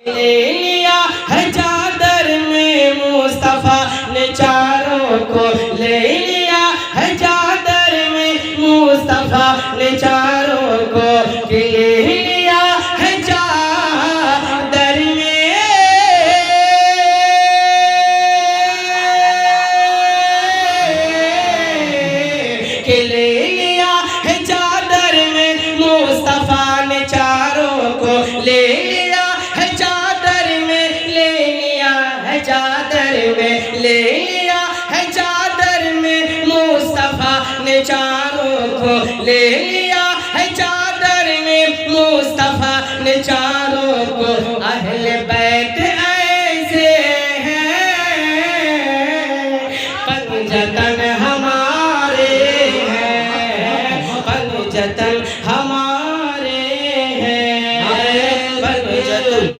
ले लिया है चादर में मुस्तफा ने चारों को, ले लिया है चादर में मुस्तफा ने चारों को, ले लिया है चादर में, के ले लिया है चादर में मुस्तफा ने चारों को, ले लिया है चादर में, ले लिया है चादर में, ले लिया है चादर में मुस्तफा ने चारों को, ले लिया है चादर में मुस्तफा ने चारों